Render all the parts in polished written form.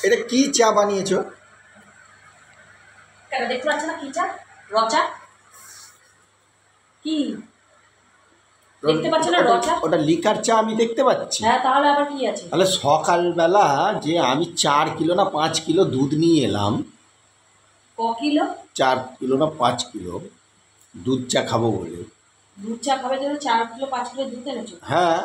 এটা কি চা বানিয়েছো? কেন দেখতে পাচ্ছ না কি চা? রচা। কি দেখতে পাচ্ছ না? রচা। ওটা লিকার চা আমি দেখতে পাচ্ছি। হ্যাঁ, তাহলে আবার কি আছে? তাহলে সকালবেলা যে আমি 4 কিলো না 5 কিলো দুধ নিয়ে এলাম। ক কিলো? 4 কিলো না 5 কিলো দুধ চা খাবো বলে। দুধ চা খাবে জন্য 4 কিলো 5 কিলো দুধ এনেছো? হ্যাঁ।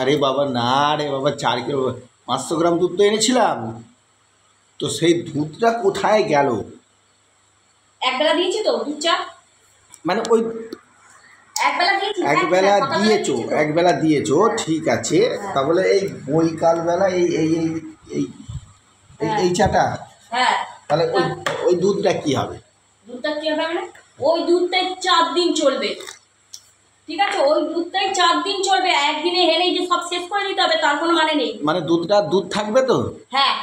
আরে বাবা না রে বাবা, 4 কিলো 500 গ্রাম দুধ তো এনেছিলাম, তো সেই দুধটা কোথায় গেল? একবেলা দিয়েছি তো দুধ চা। মানে ওই একবেলা দিয়েছি। একবেলা দিয়েছো ঠিক আছে। তাহলে এই বৈকালবেলা এই এই এই এই এই চাটা, হ্যাঁ, তাহলে ওই ওই দুধটা কি হবে? দুধটা কি হবে মানে ওই দুধটাই 4 দিন চলবে। ঠিক আছে, ওই দুধটাই 4 দিন চলবে। একদিনে হেলেই যে সব শেষ করে দিতে হবে তার কোনো মানে নেই। মানে দুধটা দুধ থাকবে তো? হ্যাঁ,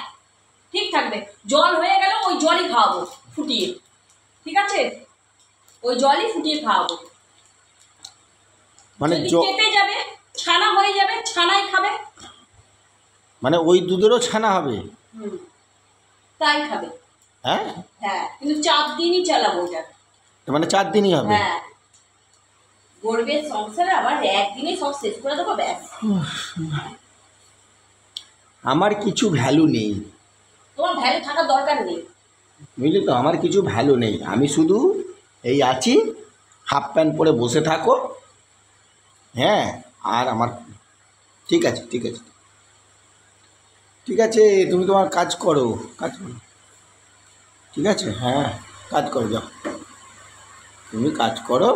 ঠিক থাকবে। জল হয়ে গেল ওই জলই খাওয়াবো ফুটিয়ে। ঠিক আছে, ওই জলই ফুটিয়ে খাওয়াবো। মানে কেটে যাবে, ছানা হয়ে যাবে, ছানাই খাবে। মানে ওই দুধেরও ছানা হবে? তাই খাবে। হ্যাঁ হ্যাঁ, কিন্তু 4 দিনই চালাবো ওটা। মানে 4 দিনই হবে? হ্যাঁ, গরিবের সংসারে আবার একদিনে সব শেষ করে দেবো ব্যাস। আমার কিছু ভ্যালু নেই। তোমার ভ্যালু থাকার দরকার নেই, বুঝলি তো? আমার কিছু ভ্যালু নেই, আমি শুধু এই আছি, হাফ প্যান্ট পরে বসে থাকো। হ্যাঁ, আর আমার ঠিক আছে ঠিক আছে ঠিক আছে, তুমি তোমার কাজ করো, কাজ করো, ঠিক আছে? হ্যাঁ, কাজ করো, যাও তুমি কাজ করো।